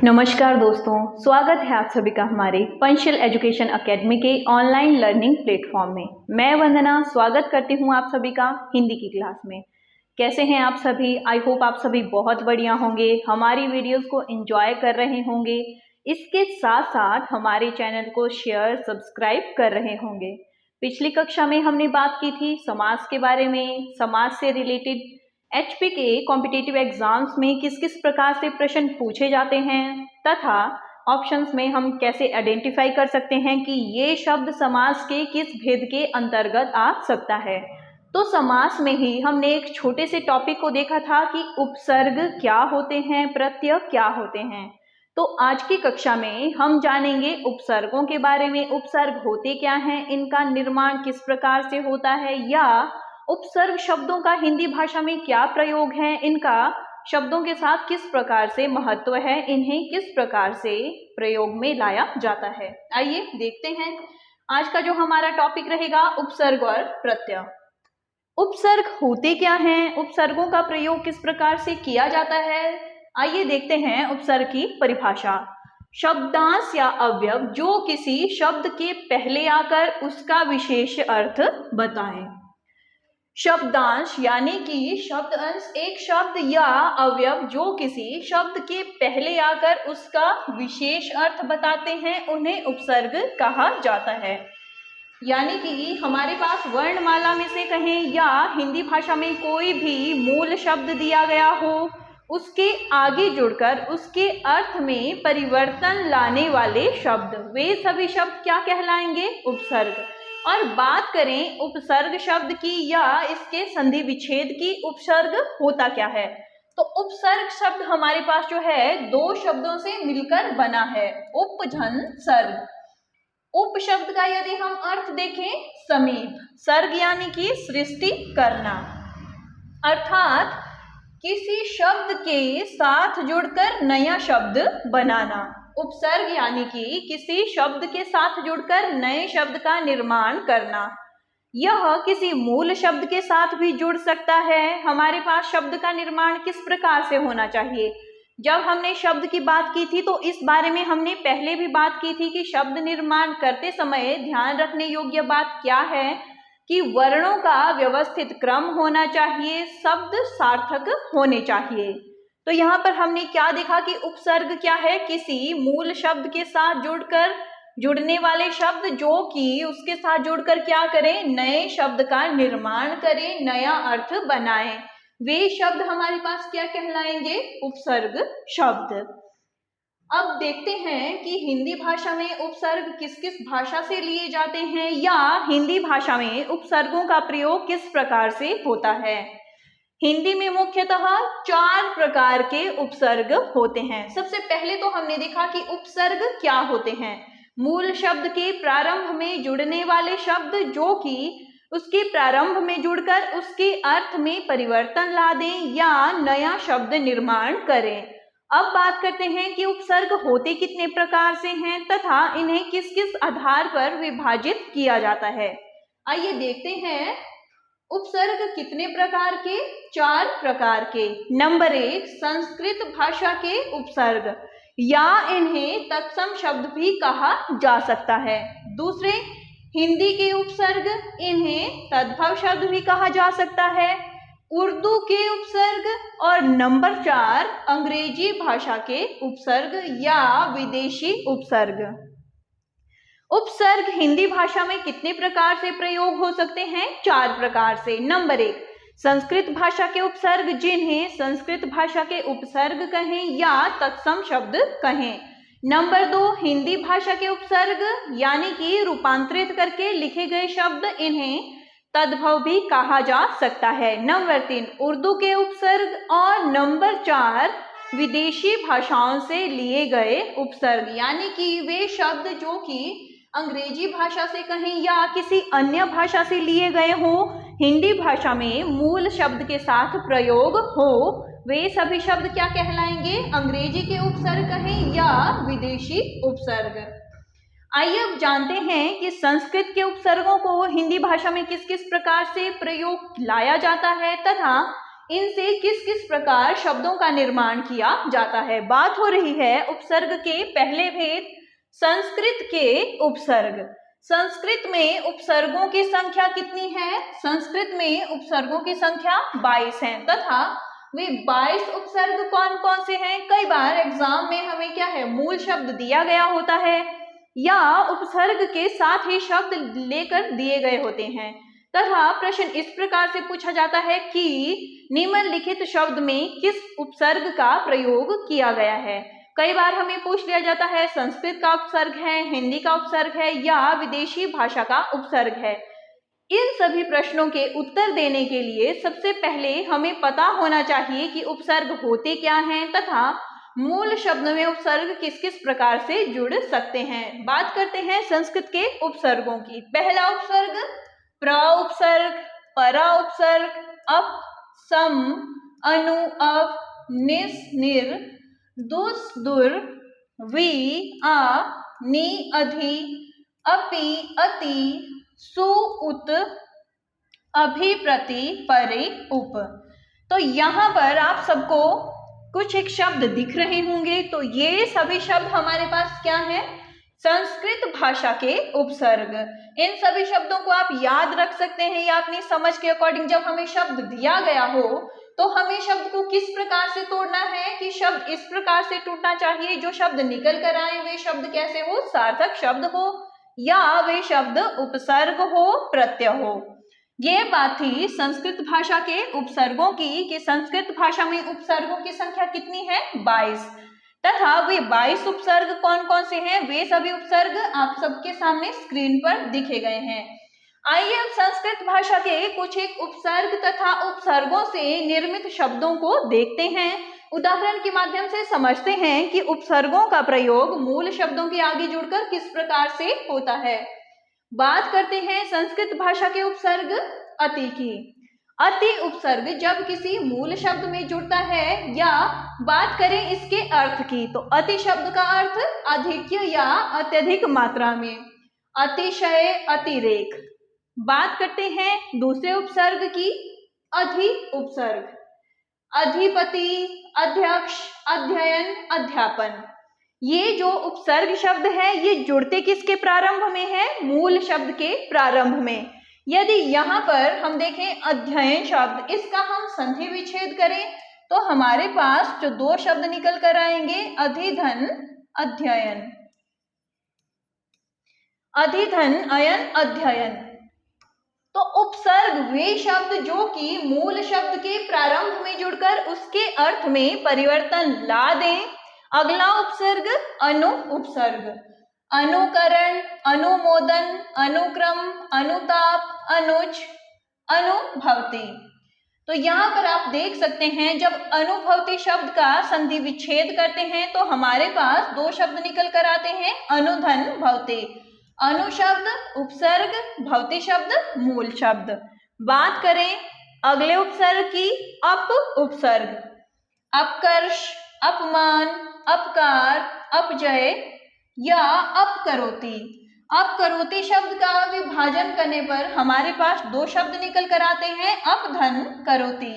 नमस्कार दोस्तों, स्वागत है आप सभी का हमारे पंचशील एजुकेशन एकेडमी के ऑनलाइन लर्निंग प्लेटफॉर्म में। मैं वंदना स्वागत करती हूं आप सभी का हिंदी की क्लास में। कैसे हैं आप सभी? आई होप आप सभी बहुत बढ़िया होंगे, हमारी वीडियोस को एंजॉय कर रहे होंगे, इसके साथ साथ हमारे चैनल को शेयर सब्सक्राइब कर रहे होंगे। पिछली कक्षा में हमने बात की थी समास के बारे में, समास से रिलेटेड एचपी के कॉम्पिटिटिव एग्जाम्स में किस किस प्रकार से प्रश्न पूछे जाते हैं तथा ऑप्शंस में हम कैसे आइडेंटिफाई कर सकते हैं कि ये शब्द समास के किस भेद के अंतर्गत आ सकता है। तो समास में ही हमने एक छोटे से टॉपिक को देखा था कि उपसर्ग क्या होते हैं, प्रत्यय क्या होते हैं। तो आज की कक्षा में हम जानेंगे उपसर्गों के बारे में। उपसर्ग होते क्या हैं, इनका निर्माण किस प्रकार से होता है, या उपसर्ग शब्दों का हिंदी भाषा में क्या प्रयोग है, इनका शब्दों के साथ किस प्रकार से महत्व है, इन्हें किस प्रकार से प्रयोग में लाया जाता है। आइए देखते हैं आज का जो हमारा टॉपिक रहेगा, उपसर्ग और प्रत्यय। उपसर्ग होते क्या हैं, उपसर्गों का प्रयोग किस प्रकार से किया जाता है। आइए देखते हैं उपसर्ग की परिभाषा। शब्दांश या अवयव जो किसी शब्द के पहले आकर उसका विशेष अर्थ बताएं। शब्दांश यानी कि शब्द अंश एक शब्द या अवयव जो किसी शब्द के पहले आकर उसका विशेष अर्थ बताते हैं, उन्हें उपसर्ग कहा जाता है। यानी कि हमारे पास वर्णमाला में से कहें या हिंदी भाषा में कोई भी मूल शब्द दिया गया हो, उसके आगे जुड़कर उसके अर्थ में परिवर्तन लाने वाले शब्द, वे सभी शब्द क्या कहलाएंगे? उपसर्ग। और बात करें उपसर्ग शब्द की या इसके संधि विच्छेद की, उपसर्ग होता क्या है? तो उपसर्ग शब्द हमारे पास जो है दो शब्दों से मिलकर बना है, उप धन सर्ग। उप शब्द का यदि हम अर्थ देखें समीप, सर्ग यानी कि सृष्टि करना, अर्थात किसी शब्द के साथ जुड़कर नया शब्द बनाना। उपसर्ग यानी कि किसी शब्द के साथ जुड़कर नए शब्द का निर्माण करना। यह किसी मूल शब्द के साथ भी जुड़ सकता है। हमारे पास शब्द का निर्माण किस प्रकार से होना चाहिए? जब हमने शब्द की बात की थी तो इस बारे में हमने पहले भी बात की थी कि शब्द निर्माण करते समय ध्यान रखने योग्य बात क्या है कि वर्णों का व्यवस्थित क्रम होना चाहिए, शब्द सार्थक होने चाहिए। तो यहाँ पर हमने क्या देखा कि उपसर्ग क्या है? किसी मूल शब्द के साथ जुड़ने वाले शब्द जो कि उसके साथ जुड़कर क्या करें? नए शब्द का निर्माण करें, नया अर्थ बनाएं। वे शब्द हमारे पास क्या कहलाएंगे? उपसर्ग शब्द। अब देखते हैं कि हिंदी भाषा में उपसर्ग किस किस भाषा से लिए जाते हैं, या हिंदी भाषा में उपसर्गों का प्रयोग किस प्रकार से होता है। हिंदी में मुख्यतः 4 प्रकार के उपसर्ग होते हैं। सबसे पहले तो हमने देखा कि उपसर्ग क्या होते हैं। मूल शब्द के प्रारंभ में जुड़ने वाले शब्द जो कि उसके प्रारंभ में जुड़कर उसके अर्थ में परिवर्तन ला दें या नया शब्द निर्माण करें। अब बात करते हैं कि उपसर्ग होते कितने प्रकार से हैं तथा इन्हें किस किस आधार पर विभाजित किया जाता है। आइए देखते हैं उपसर्ग कितने प्रकार के? 4 प्रकार के। नंबर 1, संस्कृत भाषा के उपसर्ग, या इन्हें तत्सम शब्द भी कहा जा सकता है। दूसरे, हिंदी के उपसर्ग, इन्हें तद्भव शब्द भी कहा जा सकता है। उर्दू के उपसर्ग, और नंबर 4, अंग्रेजी भाषा के उपसर्ग या विदेशी उपसर्ग। उपसर्ग हिंदी भाषा में कितने प्रकार से प्रयोग हो सकते हैं? 4 प्रकार से। नंबर 1, संस्कृत भाषा के उपसर्ग, जिन्हें संस्कृत भाषा के उपसर्ग कहें या तत्सम शब्द कहें। नंबर 2, हिंदी भाषा के उपसर्ग, यानी कि रूपांतरित करके लिखे गए शब्द, इन्हें तद्भव भी कहा जा सकता है। नंबर 3, उर्दू के उपसर्ग, और नंबर 4, विदेशी भाषाओं से लिए गए उपसर्ग, यानी कि वे शब्द जो कि अंग्रेजी भाषा से कहें या किसी अन्य भाषा से लिए गए हो, हिंदी भाषा में मूल शब्द के साथ प्रयोग हो, वे सभी शब्द क्या कहलाएंगे? अंग्रेजी के उपसर्ग कहें या विदेशी उपसर्ग। आइए अब जानते हैं कि संस्कृत के उपसर्गों को हिंदी भाषा में किस किस प्रकार से प्रयोग लाया जाता है तथा इनसे किस किस प्रकार शब्दों का निर्माण किया जाता है। बात हो रही है उपसर्ग के पहले भेद संस्कृत के उपसर्ग। संस्कृत में उपसर्गों की संख्या कितनी है? संस्कृत में उपसर्गों की संख्या 22 है तथा वे 22 उपसर्ग कौन कौन से हैं? कई बार एग्जाम में हमें क्या है, मूल शब्द दिया गया होता है या उपसर्ग के साथ ही शब्द लेकर दिए गए होते हैं तथा प्रश्न इस प्रकार से पूछा जाता है कि निम्नलिखित शब्द में किस उपसर्ग का प्रयोग किया गया है। कई बार हमें पूछ लिया जाता है संस्कृत का उपसर्ग है, हिंदी का उपसर्ग है या विदेशी भाषा का उपसर्ग है। इन सभी प्रश्नों के उत्तर देने के लिए सबसे पहले हमें पता होना चाहिए कि उपसर्ग होते क्या हैं तथा मूल शब्द में उपसर्ग किस किस प्रकार से जुड़ सकते हैं। बात करते हैं संस्कृत के उपसर्गों की। पहला उपसर्ग प्र उपसर्ग, परा उपसर्ग, अप, सम, अनु, अव, निस, निर, दुस, दुर, वी, आ, नी, अधि, अपि, अति, सु, उत, अभि, प्रति, परे, उप। तो यहाँ पर आप सबको कुछ एक शब्द दिख रहे होंगे, तो ये सभी शब्द हमारे पास क्या है? संस्कृत भाषा के उपसर्ग। इन सभी शब्दों को आप याद रख सकते हैं या अपनी समझ के अकॉर्डिंग जब हमें शब्द दिया गया हो तो हमें शब्द को किस प्रकार से तोड़ना है कि शब्द इस प्रकार से टूटना चाहिए, जो शब्द निकल कर आए वे शब्द कैसे हो, सार्थक शब्द हो या वे शब्द उपसर्ग हो, प्रत्यय हो। ये बात थी संस्कृत भाषा के उपसर्गों की कि संस्कृत भाषा में उपसर्गों की संख्या कितनी है? 22 तथा वे 22 उपसर्ग कौन कौन से हैं? वे सभी उपसर्ग आप सबके सामने स्क्रीन पर दिखे गए हैं। आइए अब संस्कृत भाषा के कुछ एक उपसर्ग तथा उपसर्गों से निर्मित शब्दों को देखते हैं। उदाहरण के माध्यम से समझते हैं कि उपसर्गों का प्रयोग मूल शब्दों के आगे जुड़कर किस प्रकार से होता है। बात करते हैं संस्कृत भाषा के उपसर्ग अति की। अति उपसर्ग जब किसी मूल शब्द में जुड़ता है या बात करें इसके अर्थ की तो अति शब्द का अर्थ अधिक या अत्यधिक मात्रा में, अतिशय, अतिरेक। बात करते हैं दूसरे उपसर्ग की, अधि उपसर्ग, अधिपति, अध्यक्ष, अध्ययन, अध्यापन। ये जो उपसर्ग शब्द है ये जुड़ते किसके प्रारंभ में है? मूल शब्द के प्रारंभ में। यदि यहाँ पर हम देखें अध्ययन शब्द, इसका हम संधि विच्छेद करें तो हमारे पास जो दो शब्द निकल कर आएंगे अधिधन, अध्ययन, अधिधन, अयन, अध्ययन। तो उपसर्ग वे शब्द जो कि मूल शब्द के प्रारंभ में जुड़कर उसके अर्थ में परिवर्तन ला दें। अगला उपसर्ग अनु उपसर्ग, अनुकरण, अनुमोदन, अनुक्रम, अनुताप, अनुज, अनुभवती। तो यहाँ पर आप देख सकते हैं जब अनुभवती शब्द का संधि विच्छेद करते हैं तो हमारे पास दो शब्द निकल कर आते हैं, अनुधन, भवती। अनु शब्द उपसर्ग, भवती शब्द मूल शब्द। बात करें अगले उपसर्ग की, अप उपसर्ग, अपकर्ष, अपमान, अपकार, अपजय या अपकरोति। अपकरोति शब्द का विभाजन करने पर हमारे पास दो शब्द निकल कर आते हैं, अपधन, करोति।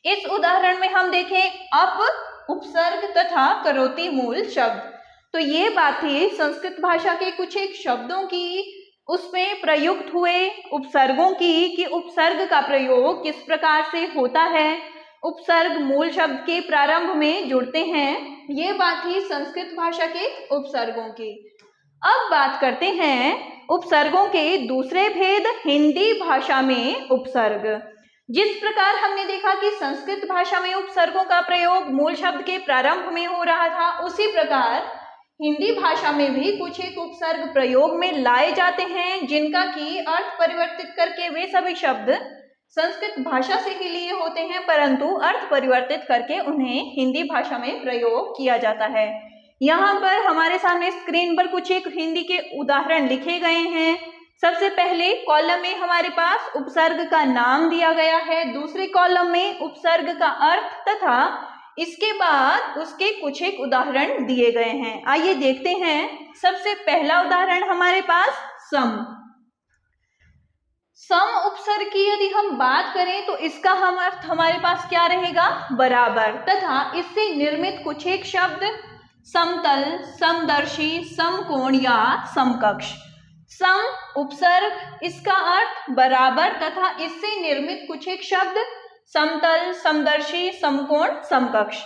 इस उदाहरण में हम देखें अप उपसर्ग तथा करोति मूल शब्द। तो ये बात थी संस्कृत भाषा के कुछ एक शब्दों की, उसमें प्रयुक्त हुए उपसर्गों की कि उपसर्ग का प्रयोग किस प्रकार से होता है, उपसर्ग मूल शब्द के प्रारंभ में जुड़ते हैं। ये बात ही संस्कृत भाषा के उपसर्गों की। अब बात करते हैं उपसर्गों के दूसरे भेद, हिंदी भाषा में उपसर्ग। जिस प्रकार हमने देखा कि संस्कृत भाषा में उपसर्गों का प्रयोग मूल शब्द के प्रारंभ में हो रहा था, उसी प्रकार हिंदी भाषा में भी कुछ एक उपसर्ग प्रयोग में लाए जाते हैं जिनका की अर्थ परिवर्तित करके वे सभी शब्द संस्कृत भाषा से ही लिए होते हैं परंतु अर्थ परिवर्तित करके उन्हें हिंदी भाषा में प्रयोग किया जाता है। यहाँ पर हमारे सामने स्क्रीन पर कुछ एक हिंदी के उदाहरण लिखे गए हैं। सबसे पहले कॉलम में हमारे पास उपसर्ग का नाम दिया गया है, दूसरे कॉलम में उपसर्ग का अर्थ तथा इसके बाद उसके कुछ एक उदाहरण दिए गए हैं। आइए देखते हैं। सबसे पहला उदाहरण हमारे पास सम। सम उपसर्ग की यदि हम बात करें तो इसका हम अर्थ हमारे पास क्या रहेगा? बराबर। तथा इससे निर्मित कुछ एक शब्द समतल, समदर्शी, समकोण या समकक्ष। सम उपसर्ग, इसका अर्थ बराबर तथा इससे निर्मित कुछ एक शब्द समतल, समदर्शी, समकोण, समकक्ष।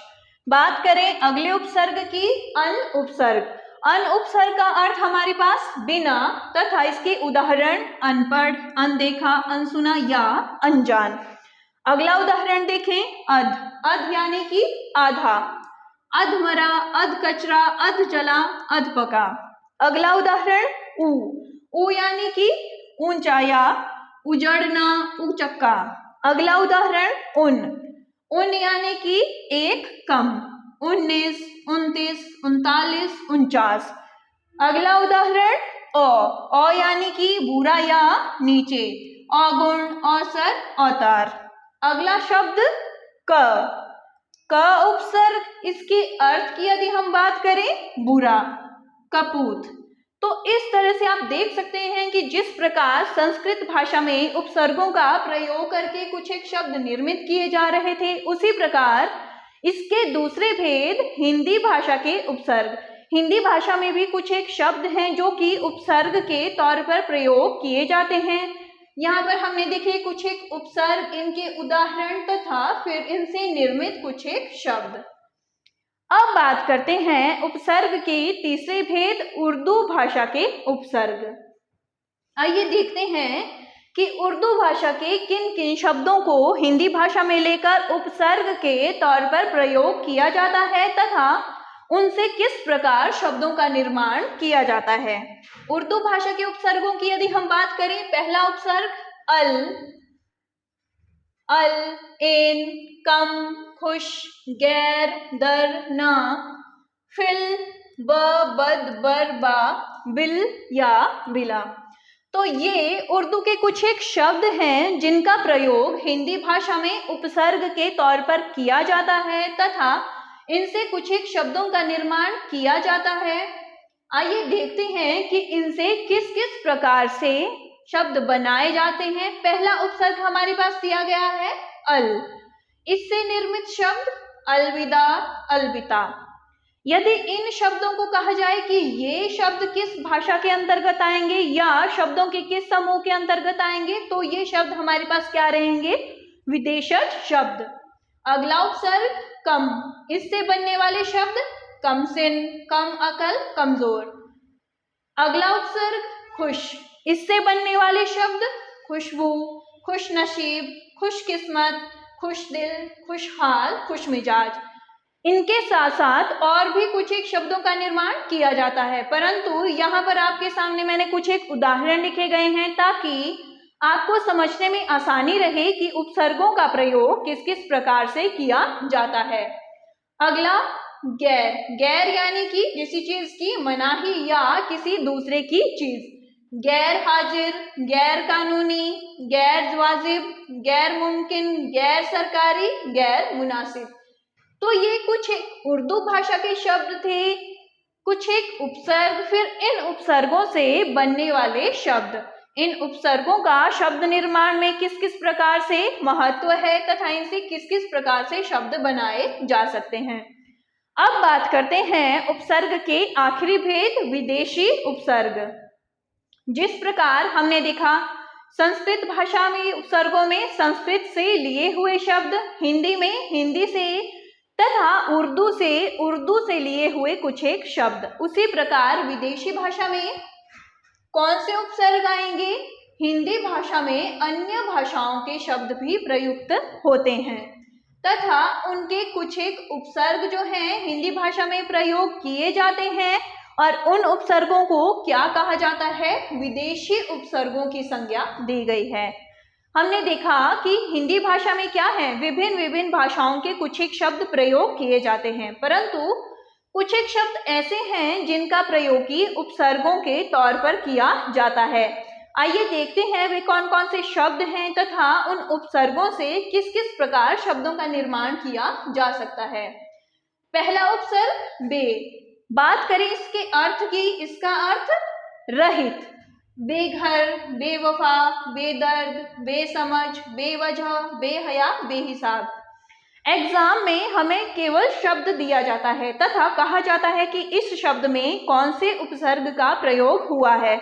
बात करें अगले उपसर्ग की, अन उपसर्ग। अन उपसर्ग का अर्थ हमारे पास बिना तथा इसके उदाहरण अनपढ़, अनदेखा, अनसुना या अनजान। अगला उदाहरण देखें, अध। अध यानी कि आधा। अधमरा, अध कचरा, अध जला, अध पका। अगला उदाहरण ऊ। ऊ यानी कि ऊंचा या उजड़ना, उचक्का। अगला उदाहरण उन। उन यानी कि एक कम, 19, 29, 39, 49। अगला उदाहरण अ। अ यानी कि बुरा या नीचे, अगुण, औसर, औतार। अगला शब्द क। क उपसर्ग, इसके अर्थ की यदि हम बात करें बुरा, कपूत। तो इस तरह से आप देख सकते हैं कि जिस प्रकार संस्कृत भाषा में उपसर्गों का प्रयोग करके कुछ एक शब्द निर्मित किए जा रहे थे, उसी प्रकार इसके दूसरे भेद हिंदी भाषा के उपसर्ग। हिंदी भाषा में भी कुछ एक शब्द हैं जो कि उपसर्ग के तौर पर प्रयोग किए जाते हैं। यहाँ पर हमने देखे कुछ एक उपसर्ग, इनके उदाहरण तथा फिर इनसे निर्मित कुछ एक शब्द। अब बात करते हैं उपसर्ग के तीसरे भेद, उर्दू भाषा के उपसर्ग। आइए देखते हैं कि उर्दू भाषा के किन किन शब्दों को हिंदी भाषा में लेकर उपसर्ग के तौर पर प्रयोग किया जाता है तथा उनसे किस प्रकार शब्दों का निर्माण किया जाता है। उर्दू भाषा के उपसर्गों की यदि हम बात करें, पहला उपसर्ग अल। अल, एन, कम, खुश, गैर, दर, ना, फिल, ब, बद, बर, बा, बिल या बिला। तो ये उर्दू के कुछ एक शब्द हैं जिनका प्रयोग हिंदी भाषा में उपसर्ग के तौर पर किया जाता है तथा इनसे कुछ एक शब्दों का निर्माण किया जाता है। आइए देखते हैं कि इनसे किस किस प्रकार से शब्द बनाए जाते हैं। पहला उपसर्ग हमारे पास दिया गया है अल। इससे निर्मित शब्द अलविदा, अलविता। यदि इन शब्दों को कहा जाए कि ये शब्द किस भाषा के अंतर्गत आएंगे या शब्दों के किस समूह के अंतर्गत आएंगे, तो ये शब्द हमारे पास क्या रहेंगे? विदेशज शब्द। अगला उपसर्ग कम। इससे बनने वाले शब्द कमसिन, कम अकल, कमजोर। अगला उपसर्ग खुश। इससे बनने वाले शब्द खुशबू, खुश नसीब, खुश किस्मत, खुश दिल, खुशहाल, खुश मिजाज। इनके साथ साथ और भी कुछ एक शब्दों का निर्माण किया जाता है, परंतु यहाँ पर आपके सामने मैंने कुछ एक उदाहरण लिखे गए हैं ताकि आपको समझने में आसानी रहे कि उपसर्गों का प्रयोग किस किस प्रकार से किया जाता है। अगला गैर। गैर यानी कि किसी चीज की मनाही या किसी दूसरे की चीज। गैर हाजिर, गैर कानूनी, गैर वाजिब, गैर मुमकिन, गैर सरकारी, गैर मुनासिब। तो ये कुछ एक उर्दू भाषा के शब्द थे, कुछ एक उपसर्ग, फिर इन उपसर्गों से बनने वाले शब्द। इन उपसर्गों का शब्द निर्माण में किस किस प्रकार से महत्व है तथा इनसे किस किस प्रकार से शब्द बनाए जा सकते हैं। अब बात करते हैं उपसर्ग के आखिरी भेद, विदेशी उपसर्ग। जिस प्रकार हमने देखा संस्कृत भाषा में उपसर्गों में संस्कृत से लिए हुए शब्द, हिंदी में हिंदी से तथा उर्दू से लिए हुए कुछ एक शब्द, उसी प्रकार विदेशी भाषा में कौन से उपसर्ग आएंगे? हिंदी भाषा में अन्य भाषाओं के शब्द भी प्रयुक्त होते हैं तथा उनके कुछ एक उपसर्ग जो हैं हिंदी भाषा में प्रयोग किए जाते हैं और उन उपसर्गों को क्या कहा जाता है? विदेशी उपसर्गों की संज्ञा दी गई है। हमने देखा कि हिंदी भाषा में क्या है, विभिन्न भाषाओं के कुछ एक शब्द प्रयोग किए जाते हैं, परंतु कुछ एक शब्द ऐसे हैं जिनका प्रयोग उपसर्गों के तौर पर किया जाता है। आइए देखते हैं वे कौन कौन से शब्द हैं तथा उन उपसर्गों से किस किस प्रकार शब्दों का निर्माण किया जा सकता है। पहला उपसर्ग बे। बात करें इसके अर्थ की, इसका अर्थ रहित। बेघर, बेवफा, बेदर्द, बेसमझ, बेवजह, बेहया, बेहिसाब। एग्जाम में हमें केवल शब्द दिया जाता है तथा कहा जाता है कि इस शब्द में कौन से उपसर्ग का प्रयोग हुआ है।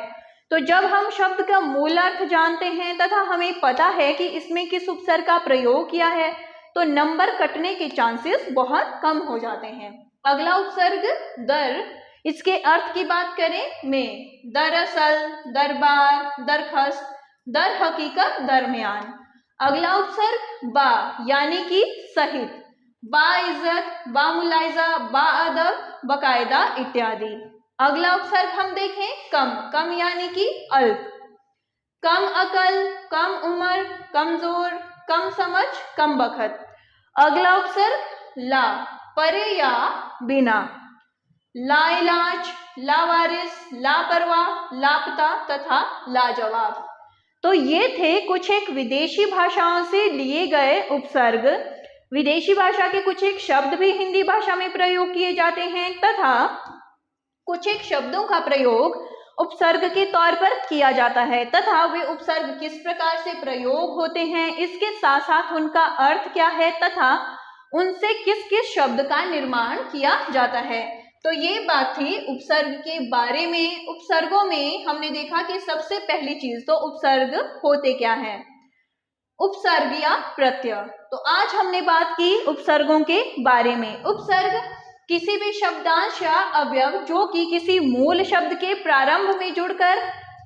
तो जब हम शब्द का मूल अर्थ जानते हैं तथा हमें पता है कि इसमें किस उपसर्ग का प्रयोग किया है तो नंबर कटने के चांसेस बहुत कम हो जाते हैं। अगला उपसर्ग दर। इसके अर्थ की बात करें में, दरअसल, दरबार, दरखस्त, दर हकीकत, दरमियान। अगला उपसर्ग बा यानी कि सहित, बाइज्जत, बामुलाइजा, बाअदब, बकायदा इत्यादि। अगला उपसर्ग हम देखें कम। कम यानी कि अल्प, कम अकल, कम उम्र, कमजोर, कम समझ, कम बखत। अगला उपसर्ग ला, परे या बिना, लाइलाज, लावारिस, लापरवाह, लापता तथा लाजवाब। तो ये थे कुछ एक विदेशी भाषाओं से लिए गए उपसर्ग। विदेशी भाषा के कुछ एक शब्द भी हिंदी भाषा में प्रयोग किए जाते हैं तथा कुछ एक शब्दों का प्रयोग उपसर्ग के तौर पर किया जाता है तथा वे उपसर्ग किस प्रकार से प्रयोग होते हैं, इसके साथ साथ उनका अर्थ क्या है तथा उनसे किस किस शब्द का निर्माण किया जाता है। तो ये बात थी उपसर्ग के बारे में। उपसर्गों में हमने देखा कि सबसे पहली चीज तो उपसर्ग होते क्या हैं, उपसर्ग या प्रत्यय। तो आज हमने बात की उपसर्गों के बारे में। उपसर्ग किसी भी शब्दांश या अवयव जो कि किसी मूल शब्द के प्रारंभ में जुड़कर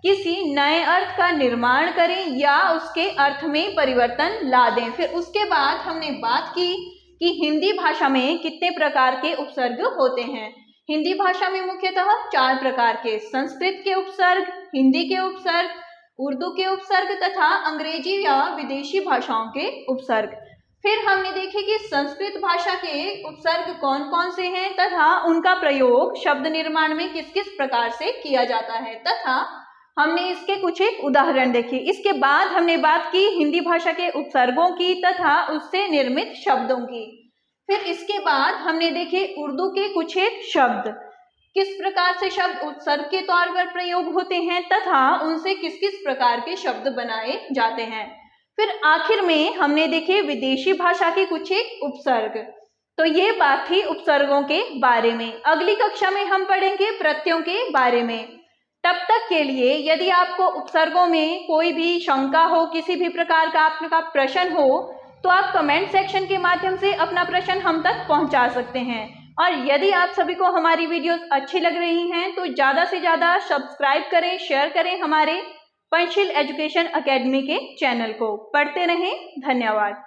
किसी नए अर्थ का निर्माण करें या उसके अर्थ में परिवर्तन ला दें। फिर उसके बाद हमने बात की कि हिंदी भाषा में कितने प्रकार के उपसर्ग होते हैं। हिंदी भाषा में मुख्यतः 4 प्रकार के, संस्कृत के उपसर्ग, हिंदी के उपसर्ग, उर्दू के उपसर्ग तथा अंग्रेजी या विदेशी भाषाओं के उपसर्ग। फिर हमने देखे कि संस्कृत भाषा के उपसर्ग कौन कौन से हैं तथा उनका प्रयोग शब्द निर्माण में किस किस प्रकार से किया जाता है तथा हमने इसके कुछ एक उदाहरण देखे। इसके बाद हमने बात की हिंदी भाषा के उपसर्गों की तथा उससे निर्मित शब्दों की। फिर इसके बाद हमने देखे उर्दू के कुछ एक शब्द, किस प्रकार से शब्द उपसर्ग के तौर पर प्रयोग होते हैं तथा उनसे किस किस प्रकार के शब्द बनाए जाते हैं। फिर आखिर में हमने देखे विदेशी भाषा के कुछ एक उपसर्ग। तो ये बात थी उपसर्गों के बारे में। अगली कक्षा में हम पढ़ेंगे प्रत्ययों के बारे में। तब तक के लिए यदि आपको उपसर्गों में कोई भी शंका हो, किसी भी प्रकार का आपका प्रश्न हो तो आप कमेंट सेक्शन के माध्यम से अपना प्रश्न हम तक पहुंचा सकते हैं। और यदि आप सभी को हमारी वीडियोस अच्छी लग रही हैं तो ज़्यादा से ज़्यादा सब्सक्राइब करें, शेयर करें हमारे पंचशील एजुकेशन अकेडमी के चैनल को। पढ़ते रहें। धन्यवाद।